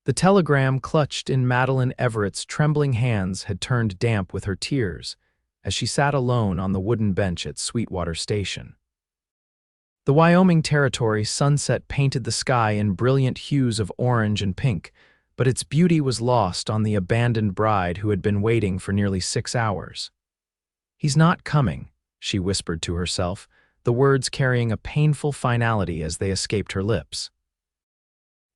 The telegram clutched in Madeline Everett's trembling hands had turned damp with her tears as she sat alone on the wooden bench at Sweetwater Station. The Wyoming Territory sunset painted the sky in brilliant hues of orange and pink, but its beauty was lost on the abandoned bride who had been waiting for nearly 6 hours. "He's not coming," she whispered to herself, the words carrying a painful finality as they escaped her lips.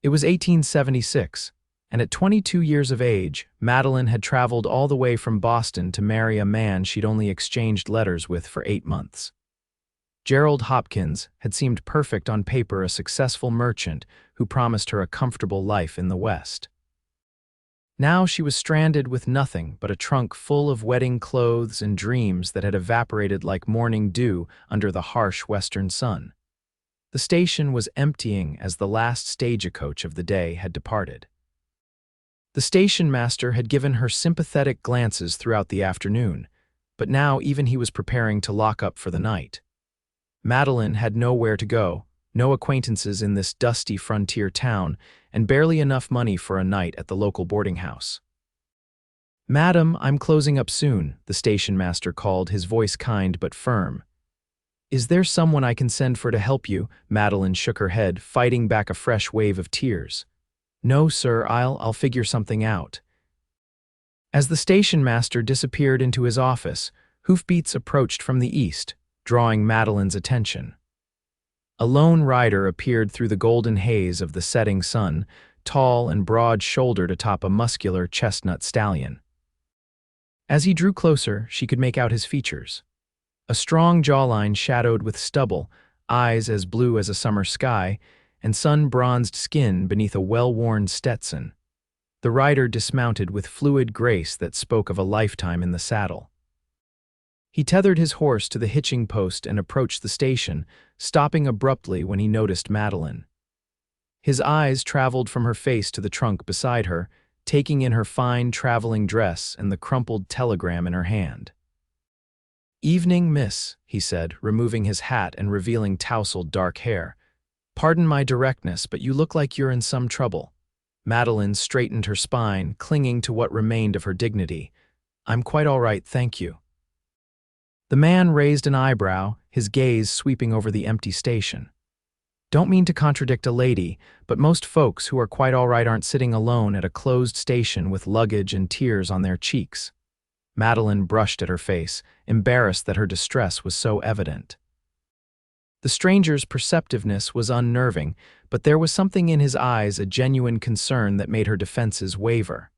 It was 1876, and at 22 years of age, Madeline had traveled all the way from Boston to marry a man she'd only exchanged letters with for 8 months. Gerald Hopkins had seemed perfect on paper, a successful merchant who promised her a comfortable life in the West. Now she was stranded with nothing but a trunk full of wedding clothes and dreams that had evaporated like morning dew under the harsh western sun. The station was emptying as the last stagecoach of the day had departed. The station master had given her sympathetic glances throughout the afternoon, but now even he was preparing to lock up for the night. Madeline had nowhere to go, no acquaintances in this dusty frontier town, and barely enough money for a night at the local boarding house. "Madam, I'm closing up soon," the station master called, his voice kind but firm. "Is there someone I can send for to help you?" Madeline shook her head, fighting back a fresh wave of tears. "No, sir, I'll figure something out." As the station master disappeared into his office, hoofbeats approached from the east, drawing Madeline's attention. A lone rider appeared through the golden haze of the setting sun, tall and broad-shouldered atop a muscular chestnut stallion. As he drew closer, she could make out his features. A strong jawline shadowed with stubble, eyes as blue as a summer sky, and sun-bronzed skin beneath a well-worn Stetson. The rider dismounted with fluid grace that spoke of a lifetime in the saddle. He tethered his horse to the hitching post and approached the station, stopping abruptly when he noticed Madeline. His eyes traveled from her face to the trunk beside her, taking in her fine traveling dress and the crumpled telegram in her hand. "Evening, miss," he said, removing his hat and revealing tousled dark hair. "Pardon my directness, but you look like you're in some trouble." Madeline straightened her spine, clinging to what remained of her dignity. "I'm quite all right, thank you." The man raised an eyebrow, his gaze sweeping over the empty station. "Don't mean to contradict a lady, but most folks who are quite all right aren't sitting alone at a closed station with luggage and tears on their cheeks." Madeline brushed at her face, embarrassed that her distress was so evident. The stranger's perceptiveness was unnerving, but there was something in his eyes, a genuine concern that made her defenses waver.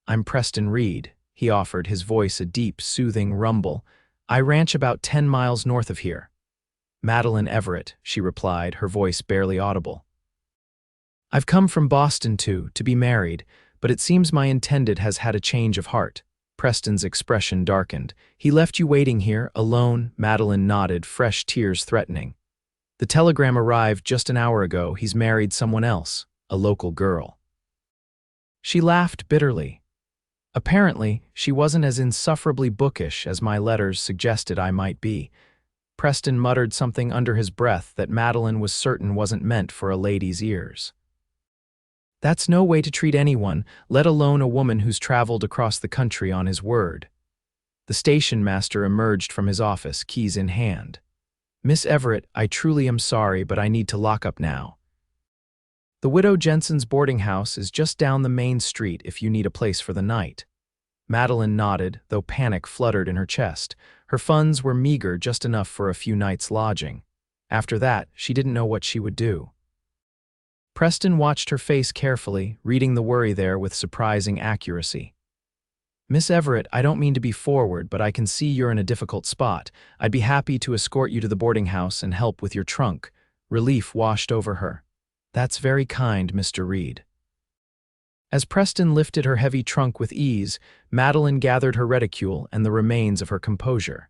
"I'm Preston Reed," he offered, his voice a deep, soothing rumble. "I ranch about 10 miles north of here." "Madeline Everett," she replied, her voice barely audible. "I've come from Boston to be married, but it seems my intended has had a change of heart." Preston's expression darkened. "He left you waiting here, alone?" Madeline nodded, fresh tears threatening. "The telegram arrived just an hour ago. He's married someone else, a local girl." She laughed bitterly. "Apparently, she wasn't as insufferably bookish as my letters suggested I might be." Preston muttered something under his breath that Madeline was certain wasn't meant for a lady's ears. "That's no way to treat anyone, let alone a woman who's traveled across the country on his word." The station master emerged from his office, keys in hand. "Miss Everett, I truly am sorry, but I need to lock up now. The Widow Jensen's boarding house is just down the main street if you need a place for the night." Madeline nodded, though panic fluttered in her chest. Her funds were meager, just enough for a few nights' lodging. After that, she didn't know what she would do. Preston watched her face carefully, reading the worry there with surprising accuracy. "Miss Everett, I don't mean to be forward, but I can see you're in a difficult spot. I'd be happy to escort you to the boarding house and help with your trunk." Relief washed over her. "That's very kind, Mr. Reed." As Preston lifted her heavy trunk with ease, Madeline gathered her reticule and the remains of her composure.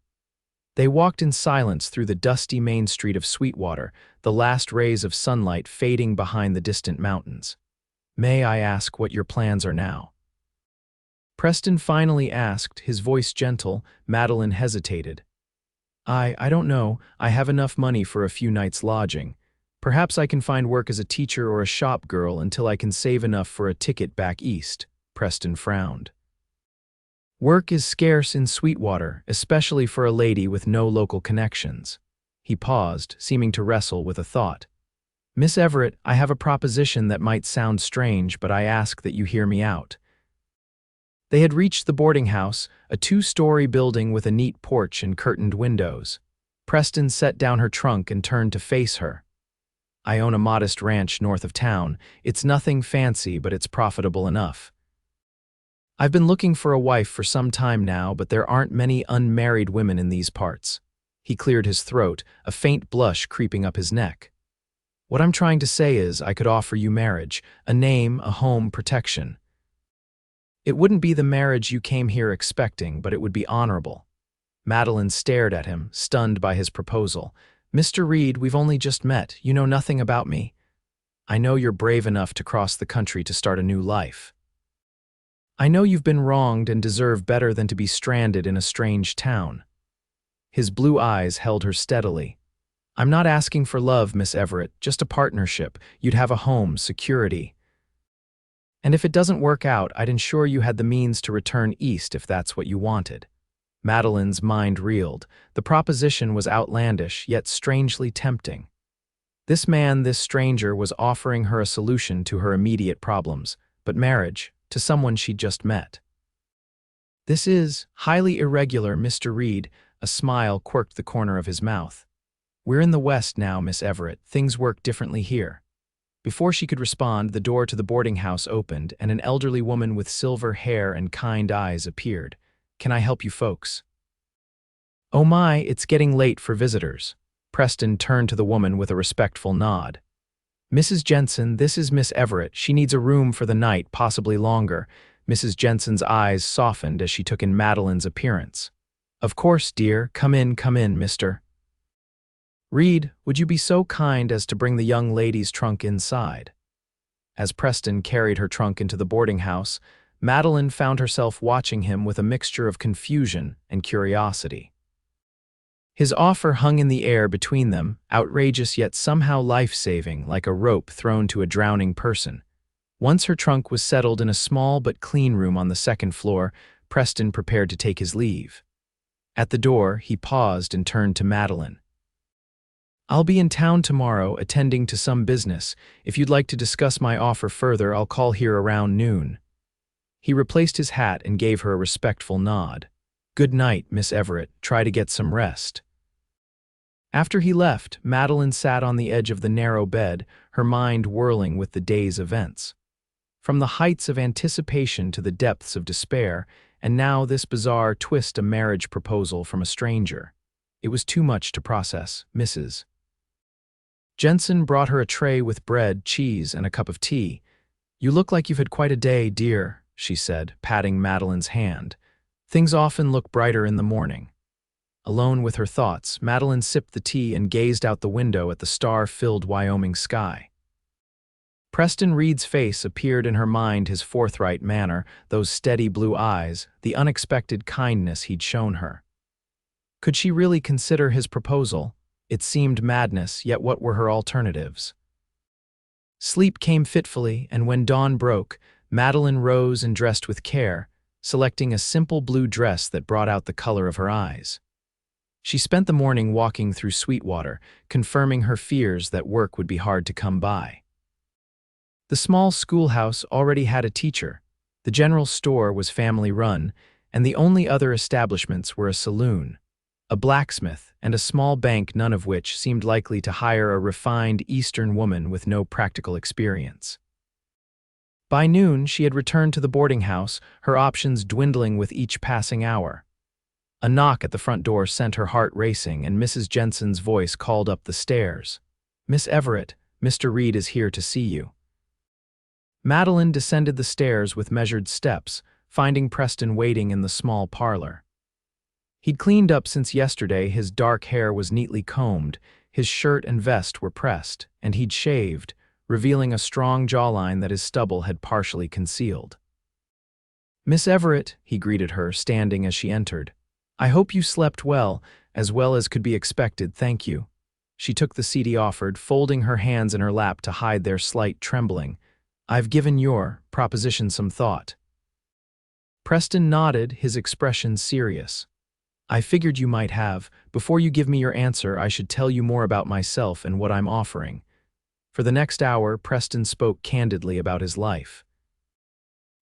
They walked in silence through the dusty main street of Sweetwater, the last rays of sunlight fading behind the distant mountains. "May I ask what your plans are now?" Preston finally asked, his voice gentle. Madeline hesitated. I don't know. I have enough money for a few nights' lodging. Perhaps I can find work as a teacher or a shop girl until I can save enough for a ticket back east. Preston frowned. Work is scarce in Sweetwater, especially for a lady with no local connections. He paused, seeming to wrestle with a thought. Miss Everett, I have a proposition that might sound strange, but I ask that you hear me out. They had reached the boarding house, a two-story building with a neat porch and curtained windows. Preston set down her trunk and turned to face her. I own a modest ranch north of town. It's nothing fancy, but it's profitable enough. I've been looking for a wife for some time now, but there aren't many unmarried women in these parts. He cleared his throat, a faint blush creeping up his neck. What I'm trying to say is I could offer you marriage, a name, a home, protection. It wouldn't be the marriage you came here expecting, but it would be honorable. Madeline stared at him, stunned by his proposal. Mr. Reed, we've only just met. You know nothing about me. I know you're brave enough to cross the country to start a new life. I know you've been wronged and deserve better than to be stranded in a strange town. His blue eyes held her steadily. I'm not asking for love, Miss Everett, just a partnership. You'd have a home, security. And if it doesn't work out, I'd ensure you had the means to return east if that's what you wanted. Madeline's mind reeled. The proposition was outlandish, yet strangely tempting. This man, this stranger, was offering her a solution to her immediate problems, but marriage, to someone she'd just met. This is highly irregular, Mr. Reed. A smile quirked the corner of his mouth. We're in the West now, Miss Everett. Things work differently here. Before she could respond, the door to the boarding house opened, and an elderly woman with silver hair and kind eyes appeared. Can I help you folks? Oh my, it's getting late for visitors. Preston turned to the woman with a respectful nod. Mrs. Jensen, this is Miss Everett. She needs a room for the night, possibly longer. Mrs. Jensen's eyes softened as she took in Madeline's appearance. Of course, dear. Come in, Mr. Reed, would you be so kind as to bring the young lady's trunk inside? As Preston carried her trunk into the boarding house, Madeline found herself watching him with a mixture of confusion and curiosity. His offer hung in the air between them, outrageous yet somehow life-saving, like a rope thrown to a drowning person. Once her trunk was settled in a small but clean room on the second floor, Preston prepared to take his leave. At the door, he paused and turned to Madeline. I'll be in town tomorrow, attending to some business. If you'd like to discuss my offer further, I'll call here around noon. He replaced his hat and gave her a respectful nod. Good night, Miss Everett. Try to get some rest. After he left, Madeline sat on the edge of the narrow bed, her mind whirling with the day's events. From the heights of anticipation to the depths of despair, and now this bizarre twist, a marriage proposal from a stranger. It was too much to process. Mrs. Jensen brought her a tray with bread, cheese, and a cup of tea. You look like you've had quite a day, dear, she said, patting Madeline's hand. Things often look brighter in the morning. Alone with her thoughts, Madeline sipped the tea and gazed out the window at the star-filled Wyoming sky. Preston Reed's face appeared in her mind, his forthright manner, those steady blue eyes, the unexpected kindness he'd shown her. Could she really consider his proposal? It seemed madness, yet what were her alternatives? Sleep came fitfully, and when dawn broke, Madeline rose and dressed with care, selecting a simple blue dress that brought out the color of her eyes. She spent the morning walking through Sweetwater, confirming her fears that work would be hard to come by. The small schoolhouse already had a teacher, the general store was family-run, and the only other establishments were a saloon, a blacksmith, and a small bank, none of which seemed likely to hire a refined Eastern woman with no practical experience. By noon, she had returned to the boarding house, her options dwindling with each passing hour. A knock at the front door sent her heart racing, and Mrs. Jensen's voice called up the stairs. Miss Everett, Mr. Reed is here to see you. Madeline descended the stairs with measured steps, finding Preston waiting in the small parlor. He'd cleaned up since yesterday, his dark hair was neatly combed, his shirt and vest were pressed, and he'd shaved, revealing a strong jawline that his stubble had partially concealed. Miss Everett, he greeted her, standing as she entered. I hope you slept well as could be expected, thank you. She took the seat he offered, folding her hands in her lap to hide their slight trembling. "I've given your proposition some thought." Preston nodded, his expression serious. "I figured you might have. Before you give me your answer, I should tell you more about myself and what I'm offering." For the next hour, Preston spoke candidly about his life.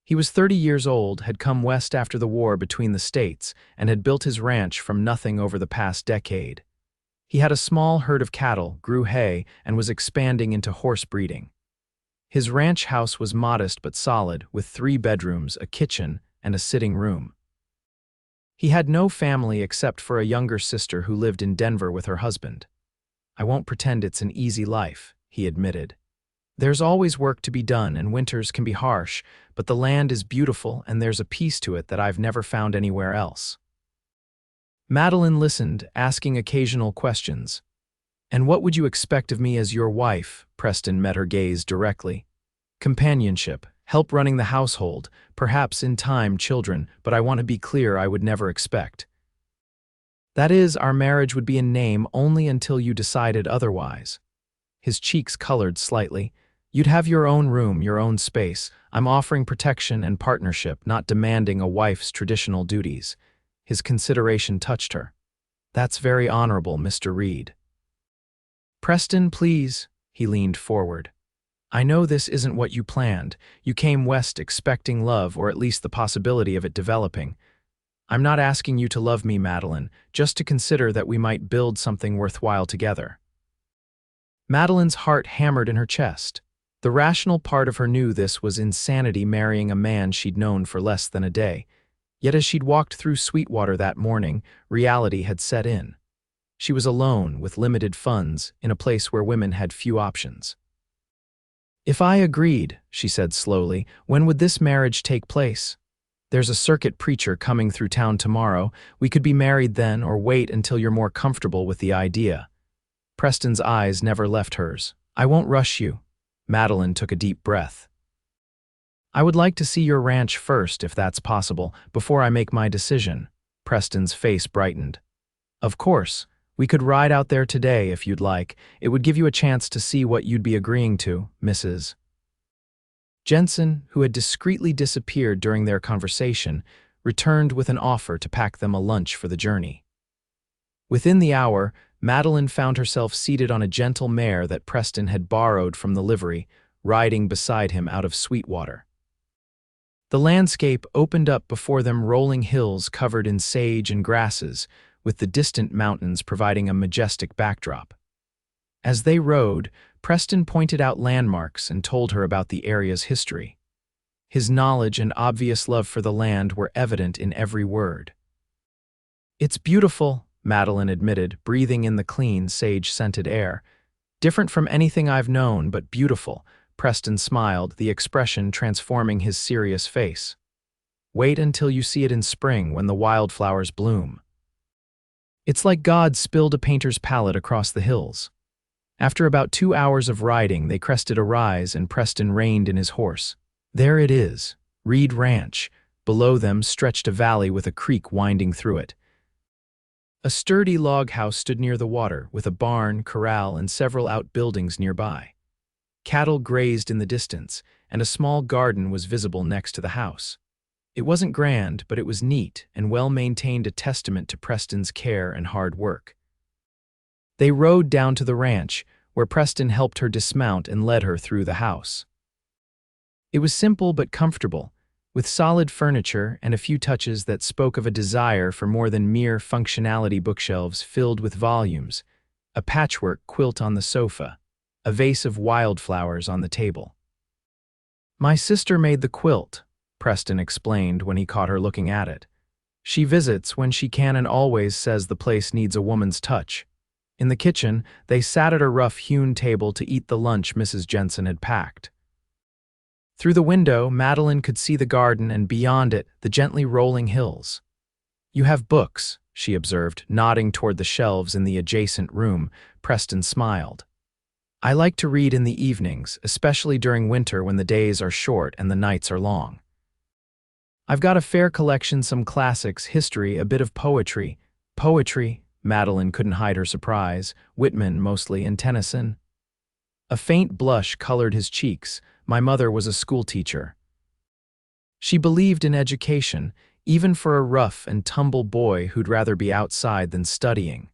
He was 30 years old, had come west after the war between the states, and had built his ranch from nothing over the past decade. He had a small herd of cattle, grew hay, and was expanding into horse breeding. His ranch house was modest but solid, with 3 bedrooms, a kitchen, and a sitting room. He had no family except for a younger sister who lived in Denver with her husband. "I won't pretend it's an easy life," he admitted. "There's always work to be done and winters can be harsh, but the land is beautiful and there's a peace to it that I've never found anywhere else." Madeline listened, asking occasional questions. "And what would you expect of me as your wife?" Preston met her gaze directly. "Companionship, help running the household, perhaps in time children, but I want to be clear I would never expect. That is, our marriage would be in name only until you decided otherwise." His cheeks colored slightly. "You'd have your own room, your own space. I'm offering protection and partnership, not demanding a wife's traditional duties." His consideration touched her. "That's very honorable, Mr. Reed." "Preston, please." He leaned forward. "I know this isn't what you planned. You came west expecting love, or at least the possibility of it developing. I'm not asking you to love me, Madeline, just to consider that we might build something worthwhile together." Madeline's heart hammered in her chest. The rational part of her knew this was insanity, marrying a man she'd known for less than a day. Yet as she'd walked through Sweetwater that morning, reality had set in. She was alone, with limited funds, in a place where women had few options. "If I agreed," she said slowly, "when would this marriage take place? There's a circuit preacher coming through town tomorrow. We could be married then, or wait until you're more comfortable with the idea." Preston's eyes never left hers. "I won't rush you." Madeline took a deep breath. "I would like to see your ranch first, if that's possible, before I make my decision." Preston's face brightened. "Of course. We could ride out there today if you'd like. It would give you a chance to see what you'd be agreeing to, Mrs. Jensen, who had discreetly disappeared during their conversation, returned with an offer to pack them a lunch for the journey. Within the hour, Madeline found herself seated on a gentle mare that Preston had borrowed from the livery, riding beside him out of Sweetwater. The landscape opened up before them, rolling hills covered in sage and grasses, with the distant mountains providing a majestic backdrop. As they rode, Preston pointed out landmarks and told her about the area's history. His knowledge and obvious love for the land were evident in every word. "It's beautiful," Madeline admitted, breathing in the clean, sage-scented air. "Different from anything I've known, but beautiful." Preston smiled, the expression transforming his serious face. "Wait until you see it in spring when the wildflowers bloom. It's like God spilled a painter's palette across the hills." After about 2 hours of riding, they crested a rise and Preston reined in his horse. There it is, Reed Ranch. Below them stretched a valley with a creek winding through it. A sturdy log house stood near the water, with a barn, corral, and several outbuildings nearby. Cattle grazed in the distance, and a small garden was visible next to the house. It wasn't grand, but it was neat and well-maintained, a testament to Preston's care and hard work. They rode down to the ranch, where Preston helped her dismount and led her through the house. It was simple but comfortable, with solid furniture and a few touches that spoke of a desire for more than mere functionality. Bookshelves filled with volumes, a patchwork quilt on the sofa, a vase of wildflowers on the table. "My sister made the quilt," Preston explained when he caught her looking at it. "She visits when she can and always says the place needs a woman's touch." In the kitchen, they sat at a rough-hewn table to eat the lunch Mrs. Jensen had packed. Through the window, Madeline could see the garden and beyond it, the gently rolling hills. "You have books," she observed, nodding toward the shelves in the adjacent room. Preston smiled. "I like to read in the evenings, especially during winter when the days are short and the nights are long. I've got a fair collection, some classics, history, a bit of poetry." "Poetry," Madeline couldn't hide her surprise. Whitman, mostly, and Tennyson. A faint blush colored his cheeks. My mother was a schoolteacher. She believed in education, even for a rough and tumble boy who'd rather be outside than studying.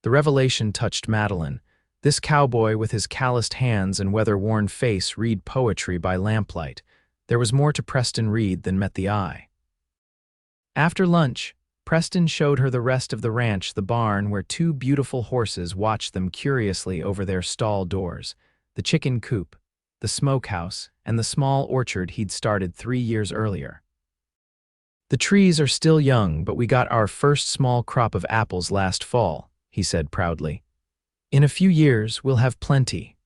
The revelation touched Madeline. This cowboy with his calloused hands and weather-worn face read poetry by lamplight. There was more to Preston Reed than met the eye. After lunch, Preston showed her the rest of the ranch, the barn where two beautiful horses watched them curiously over their stall doors, the chicken coop, the smokehouse, and the small orchard he'd started 3 years earlier. "The trees are still young, but we got our first small crop of apples last fall," he said proudly. "In a few years, we'll have plenty."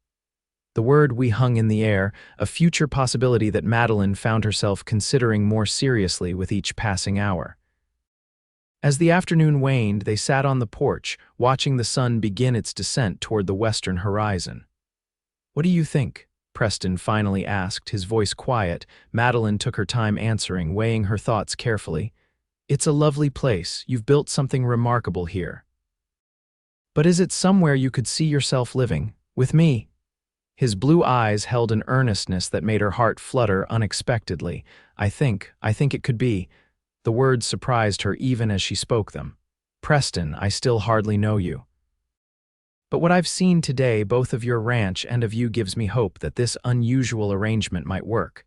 The word "we" hung in the air, a future possibility that Madeline found herself considering more seriously with each passing hour. As the afternoon waned, they sat on the porch, watching the sun begin its descent toward the western horizon. "What do you think?" Preston finally asked, his voice quiet. Madeline took her time answering, weighing her thoughts carefully. "It's a lovely place. You've built something remarkable here. But is it somewhere you could see yourself living, with me?" His blue eyes held an earnestness that made her heart flutter unexpectedly. I think it could be." The words surprised her even as she spoke them. "Preston, I still hardly know you. But what I've seen today, both of your ranch and of you, gives me hope that this unusual arrangement might work."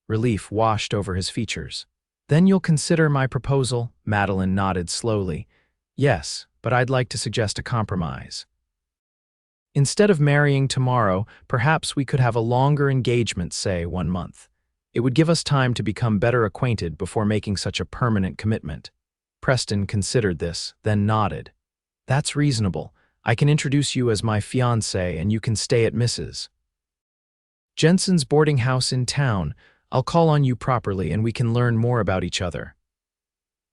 Relief washed over his features. "Then you'll consider my proposal?" Madeline nodded slowly. "Yes, but I'd like to suggest a compromise. Instead of marrying tomorrow, perhaps we could have a longer engagement, say 1 month. It would give us time to become better acquainted before making such a permanent commitment." Preston considered this, then nodded. "That's reasonable. I can introduce you as my fiancé and you can stay at Mrs. Jensen's boarding house in town. I'll call on you properly and we can learn more about each other.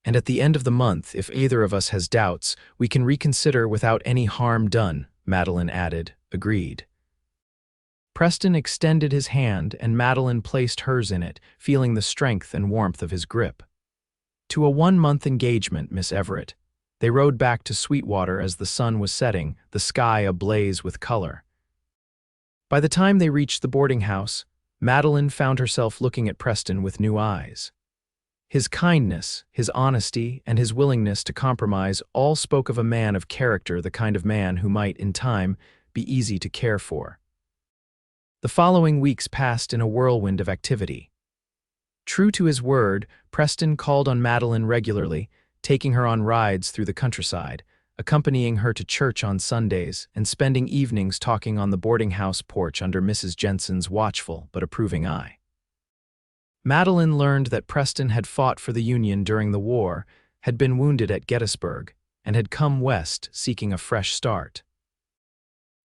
And at the end of the month, if either of us has doubts, we can reconsider without any harm done," Madeline added. "Agreed." Preston extended his hand and Madeline placed hers in it, feeling the strength and warmth of his grip. "To a 1-month engagement, Miss Everett." They rode back to Sweetwater as the sun was setting, the sky ablaze with color. By the time they reached the boarding house, Madeline found herself looking at Preston with new eyes. His kindness, his honesty, and his willingness to compromise all spoke of a man of character, the kind of man who might, in time, be easy to care for. The following weeks passed in a whirlwind of activity. True to his word, Preston called on Madeline regularly, taking her on rides through the countryside, accompanying her to church on Sundays, and spending evenings talking on the boarding house porch under Mrs. Jensen's watchful but approving eye. Madeline learned that Preston had fought for the Union during the war, had been wounded at Gettysburg, and had come west seeking a fresh start.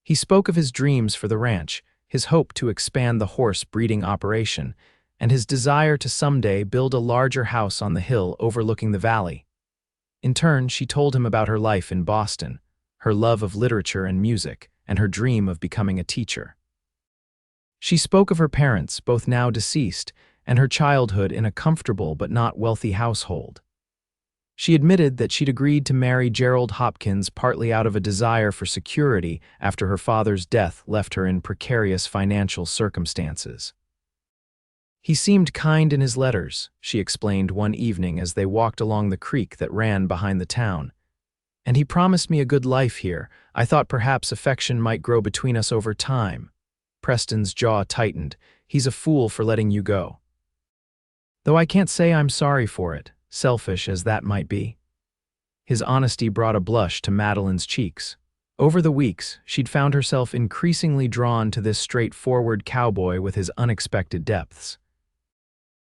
He spoke of his dreams for the ranch, his hope to expand the horse breeding operation, and his desire to someday build a larger house on the hill overlooking the valley. In turn, she told him about her life in Boston, her love of literature and music, and her dream of becoming a teacher. She spoke of her parents, both now deceased, and her childhood in a comfortable but not wealthy household. She admitted that she'd agreed to marry Gerald Hopkins partly out of a desire for security after her father's death left her in precarious financial circumstances. "He seemed kind in his letters," she explained one evening as they walked along the creek that ran behind the town. "And he promised me a good life here. I thought perhaps affection might grow between us over time." Preston's jaw tightened. "He's a fool for letting you go. Though I can't say I'm sorry for it, selfish as that might be." His honesty brought a blush to Madeline's cheeks. Over the weeks, she'd found herself increasingly drawn to this straightforward cowboy with his unexpected depths.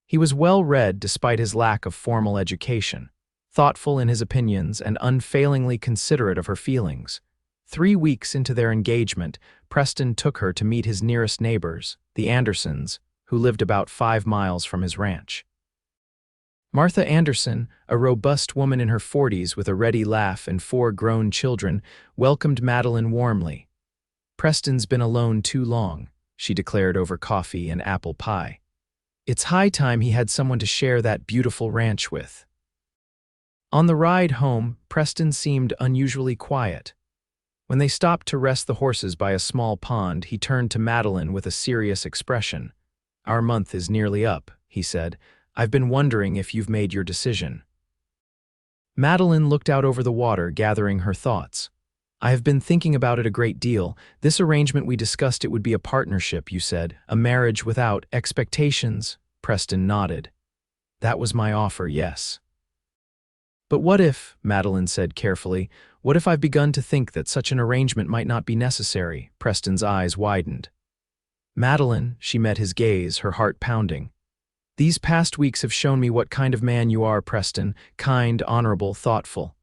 He was well-read despite his lack of formal education, thoughtful in his opinions and unfailingly considerate of her feelings. 3 weeks into their engagement, Preston took her to meet his nearest neighbors, the Andersons, who lived about 5 miles from his ranch. Martha Anderson, a robust woman in her 40s with a ready laugh and 4 grown children, welcomed Madeline warmly. "Preston's been alone too long," she declared over coffee and apple pie. "It's high time he had someone to share that beautiful ranch with." On the ride home, Preston seemed unusually quiet. When they stopped to rest the horses by a small pond, he turned to Madeline with a serious expression. "Our month is nearly up," he said. "I've been wondering if you've made your decision." Madeline looked out over the water, gathering her thoughts. "I have been thinking about it a great deal. This arrangement we discussed, it would be a partnership, you said, a marriage without expectations." Preston nodded. "That was my offer, yes." "But what if," Madeline said carefully, "what if I've begun to think that such an arrangement might not be necessary?" Preston's eyes widened. "Madeline," she met his gaze, her heart pounding. "These past weeks have shown me what kind of man you are, Preston, kind, honorable, thoughtful.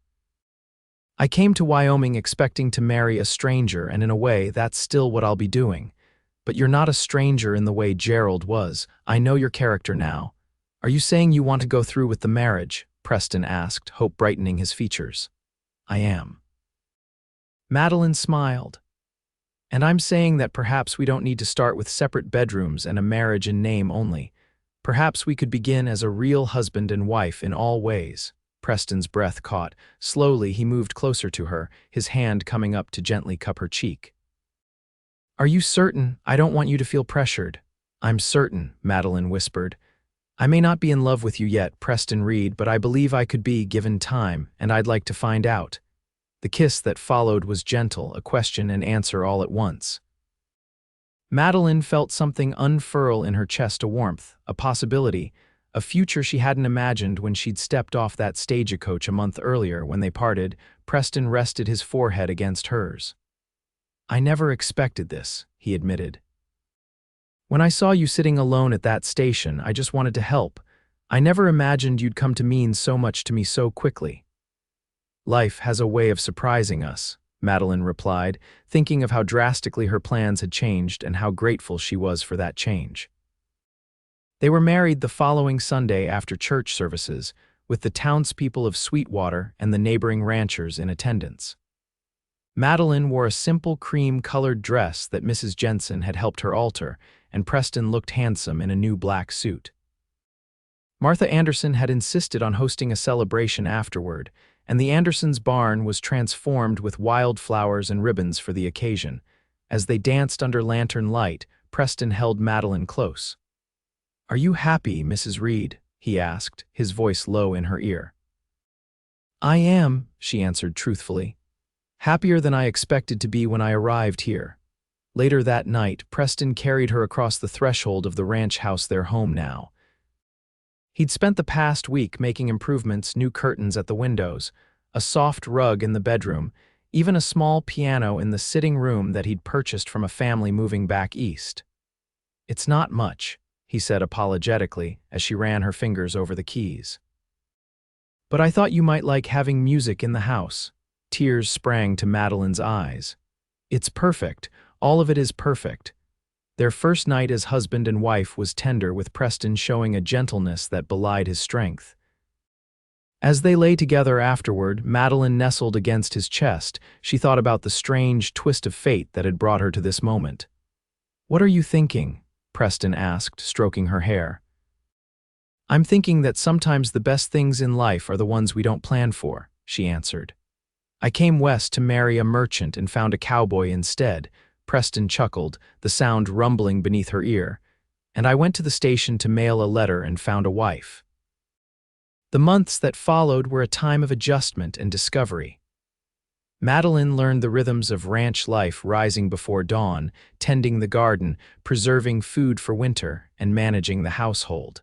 I came to Wyoming expecting to marry a stranger, and in a way, that's still what I'll be doing. But you're not a stranger in the way Gerald was. I know your character now. Are you saying you want to go through with the marriage?" Preston asked, hope brightening his features. "I am." Madeline smiled. "And I'm saying that perhaps we don't need to start with separate bedrooms and a marriage in name only. Perhaps we could begin as a real husband and wife in all ways." Preston's breath caught. Slowly, he moved closer to her, his hand coming up to gently cup her cheek. "Are you certain? I don't want you to feel pressured." "I'm certain," Madeline whispered. "I may not be in love with you yet, Preston Reed, but I believe I could be given time, and I'd like to find out." The kiss that followed was gentle, a question and answer all at once. Madeline felt something unfurl in her chest, a warmth, a possibility, a future she hadn't imagined when she'd stepped off that stagecoach a month earlier. When they parted, Preston rested his forehead against hers. "I never expected this," he admitted. "When I saw you sitting alone at that station, I just wanted to help. I never imagined you'd come to mean so much to me so quickly." "Life has a way of surprising us," Madeline replied, thinking of how drastically her plans had changed and how grateful she was for that change. They were married the following Sunday after church services, with the townspeople of Sweetwater and the neighboring ranchers in attendance. Madeline wore a simple cream-colored dress that Mrs. Jensen had helped her alter, and Preston looked handsome in a new black suit. Martha Anderson had insisted on hosting a celebration afterward, and the Andersons' barn was transformed with wildflowers and ribbons for the occasion. As they danced under lantern light, Preston held Madeline close. "Are you happy, Mrs. Reed?" he asked, his voice low in her ear. "I am," she answered truthfully. "Happier than I expected to be when I arrived here." Later that night, Preston carried her across the threshold of the ranch house, their home now. He'd spent the past week making improvements, new curtains at the windows, a soft rug in the bedroom, even a small piano in the sitting room that he'd purchased from a family moving back east. "It's not much," he said apologetically as she ran her fingers over the keys. "But I thought you might like having music in the house." Tears sprang to Madeline's eyes. "It's perfect. All of it is perfect." Their first night as husband and wife was tender, with Preston showing a gentleness that belied his strength. As they lay together afterward, Madeline nestled against his chest. She thought about the strange twist of fate that had brought her to this moment. "What are you thinking?" Preston asked, stroking her hair. "I'm thinking that sometimes the best things in life are the ones we don't plan for," she answered. "I came west to marry a merchant and found a cowboy instead." Preston chuckled, the sound rumbling beneath her ear. "And I went to the station to mail a letter and found a wife." The months that followed were a time of adjustment and discovery. Madeline learned the rhythms of ranch life, rising before dawn, tending the garden, preserving food for winter, and managing the household.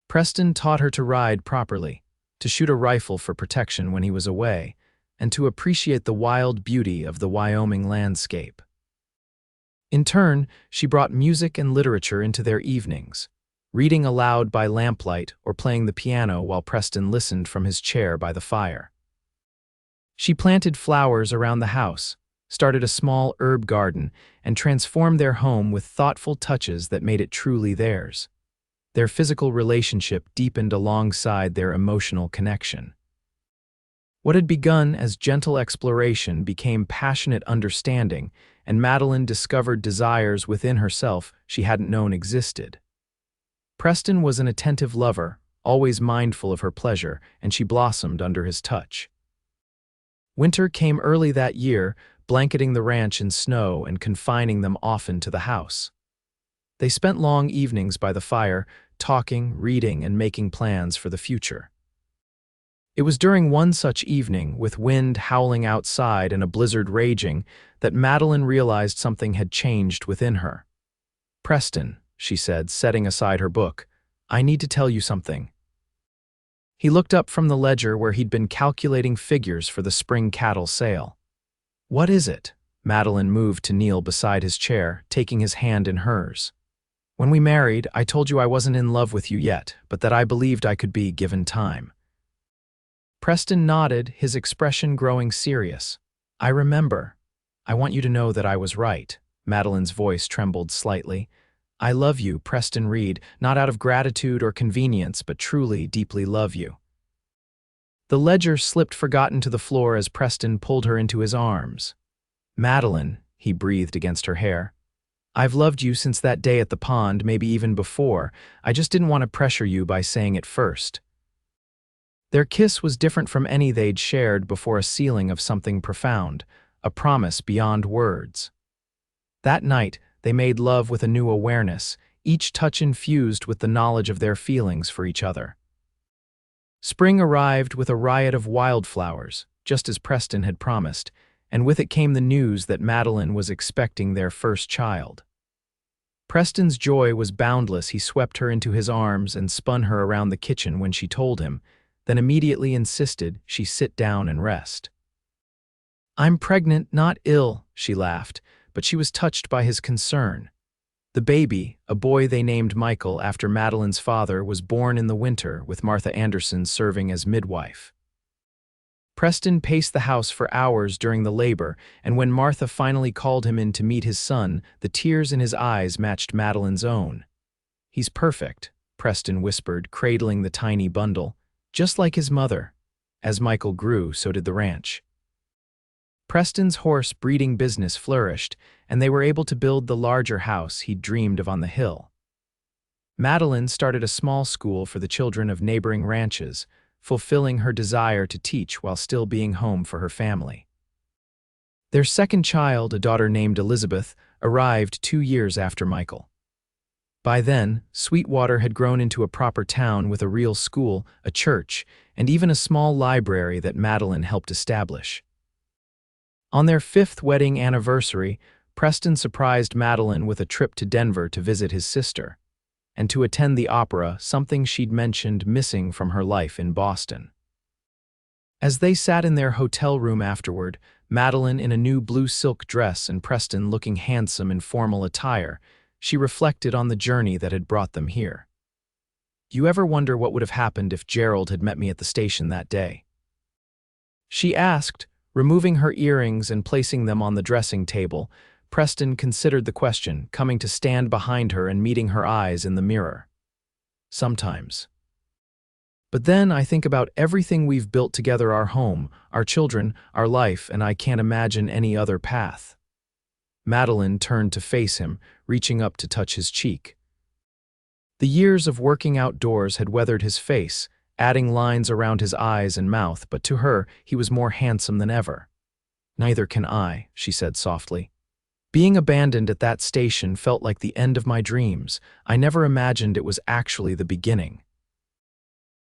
Preston taught her to ride properly, to shoot a rifle for protection when he was away, and to appreciate the wild beauty of the Wyoming landscape. In turn, she brought music and literature into their evenings, reading aloud by lamplight or playing the piano while Preston listened from his chair by the fire. She planted flowers around the house, started a small herb garden, and transformed their home with thoughtful touches that made it truly theirs. Their physical relationship deepened alongside their emotional connection. What had begun as gentle exploration became passionate understanding, and Madeline discovered desires within herself she hadn't known existed. Preston was an attentive lover, always mindful of her pleasure, and she blossomed under his touch. Winter came early that year, blanketing the ranch in snow and confining them often to the house. They spent long evenings by the fire, talking, reading, and making plans for the future. It was during one such evening, with wind howling outside and a blizzard raging, that Madeline realized something had changed within her. "Preston," she said, setting aside her book, "I need to tell you something." He looked up from the ledger where he'd been calculating figures for the spring cattle sale. "What is it?" Madeline moved to kneel beside his chair, taking his hand in hers. "When we married, I told you I wasn't in love with you yet, but that I believed I could be given time." Preston nodded, his expression growing serious. "I remember. I want you to know that I was right." Madeline's voice trembled slightly. "I love you, Preston Reed, not out of gratitude or convenience, but truly, deeply love you." The ledger slipped forgotten to the floor as Preston pulled her into his arms. "Madeline," he breathed against her hair, "I've loved you since that day at the pond, maybe even before. I just didn't want to pressure you by saying it first." Their kiss was different from any they'd shared before, a sealing of something profound, a promise beyond words. That night, they made love with a new awareness, each touch infused with the knowledge of their feelings for each other. Spring arrived with a riot of wildflowers, just as Preston had promised, and with it came the news that Madeline was expecting their first child. Preston's joy was boundless. He swept her into his arms and spun her around the kitchen when she told him, then immediately insisted she sit down and rest. "I'm pregnant, not ill," she laughed, but she was touched by his concern. The baby, a boy they named Michael after Madeline's father, was born in the winter, with Martha Anderson serving as midwife. Preston paced the house for hours during the labor, and when Martha finally called him in to meet his son, the tears in his eyes matched Madeline's own. "He's perfect," Preston whispered, cradling the tiny bundle, "just like his mother." As Michael grew, so did the ranch. Preston's horse breeding business flourished, and they were able to build the larger house he'd dreamed of on the hill. Madeline started a small school for the children of neighboring ranches, fulfilling her desire to teach while still being home for her family. Their second child, a daughter named Elizabeth, arrived 2 years after Michael. By then, Sweetwater had grown into a proper town with a real school, a church, and even a small library that Madeline helped establish. On their 5th wedding anniversary, Preston surprised Madeline with a trip to Denver to visit his sister, and to attend the opera, something she'd mentioned missing from her life in Boston. As they sat in their hotel room afterward, Madeline in a new blue silk dress and Preston looking handsome in formal attire, she reflected on the journey that had brought them here. "You ever wonder what would have happened if Gerald had met me at the station that day?" she asked, removing her earrings and placing them on the dressing table. Preston considered the question, coming to stand behind her and meeting her eyes in the mirror. "Sometimes. But then I think about everything we've built together, our home, our children, our life, and I can't imagine any other path." Madeline turned to face him, reaching up to touch his cheek. The years of working outdoors had weathered his face, adding lines around his eyes and mouth, but to her, he was more handsome than ever. "Neither can I," she said softly. "Being abandoned at that station felt like the end of my dreams. I never imagined it was actually the beginning."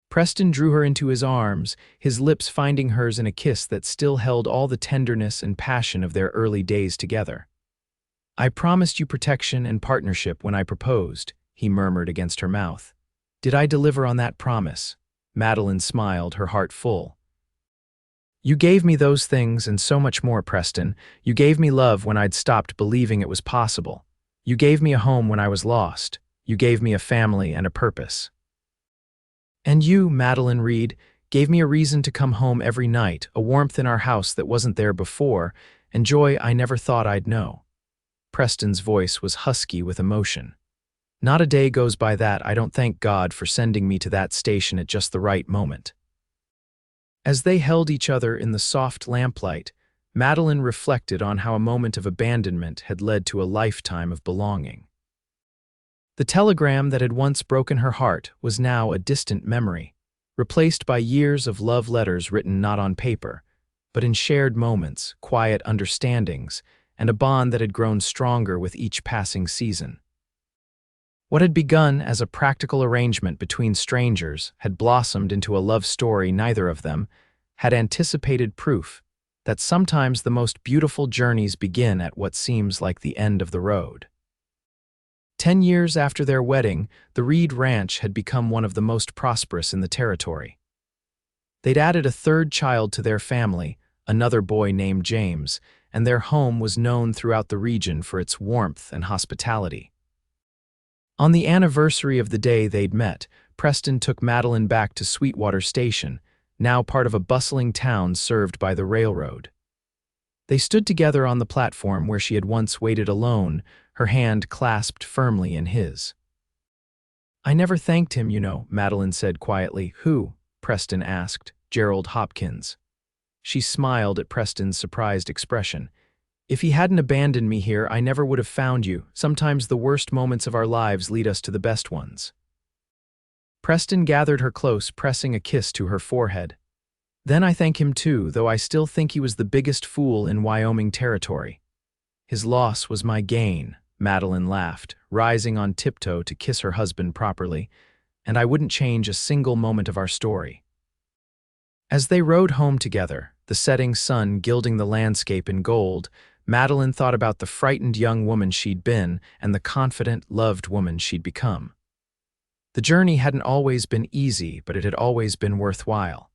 Preston drew her into his arms, his lips finding hers in a kiss that still held all the tenderness and passion of their early days together. "I promised you protection and partnership when I proposed," he murmured against her mouth. "Did I deliver on that promise?" Madeline smiled, her heart full. "You gave me those things and so much more, Preston. You gave me love when I'd stopped believing it was possible. You gave me a home when I was lost. You gave me a family and a purpose. And you, Madeline Reed, gave me a reason to come home every night, a warmth in our house that wasn't there before, and joy I never thought I'd know." Preston's voice was husky with emotion. "Not a day goes by that I don't thank God for sending me to that station at just the right moment." As they held each other in the soft lamplight, Madeline reflected on how a moment of abandonment had led to a lifetime of belonging. The telegram that had once broken her heart was now a distant memory, replaced by years of love letters written not on paper, but in shared moments, quiet understandings, and a bond that had grown stronger with each passing season. What had begun as a practical arrangement between strangers had blossomed into a love story neither of them had anticipated proof that sometimes the most beautiful journeys begin at what seems like the end of the road. 10 years after their wedding, the Reed Ranch had become one of the most prosperous in the territory. They'd added a third child to their family, another boy named James, and their home was known throughout the region for its warmth and hospitality. On the anniversary of the day they'd met, Preston took Madeline back to Sweetwater Station, now part of a bustling town served by the railroad. They stood together on the platform where she had once waited alone, her hand clasped firmly in his. "I never thanked him, you know," Madeline said quietly. "Who?" Preston asked. "Gerald Hopkins." She smiled at Preston's surprised expression. "If he hadn't abandoned me here, I never would have found you. Sometimes the worst moments of our lives lead us to the best ones." Preston gathered her close, pressing a kiss to her forehead. "Then I thank him too, though I still think he was the biggest fool in Wyoming territory. His loss was my gain," Madeline laughed, rising on tiptoe to kiss her husband properly, "and I wouldn't change a single moment of our story." As they rode home together, the setting sun gilding the landscape in gold, Madeline thought about the frightened young woman she'd been and the confident, loved woman she'd become. The journey hadn't always been easy, but it had always been worthwhile.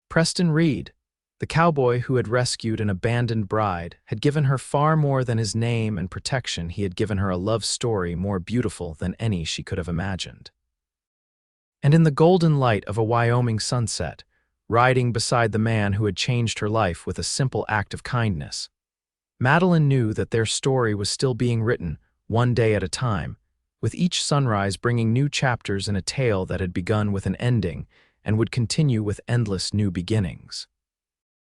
Preston Reed, the cowboy who had rescued an abandoned bride, had given her far more than his name and protection. He had given her a love story more beautiful than any she could have imagined. And in the golden light of a Wyoming sunset, riding beside the man who had changed her life with a simple act of kindness, Madeline knew that their story was still being written, one day at a time, with each sunrise bringing new chapters in a tale that had begun with an ending and would continue with endless new beginnings.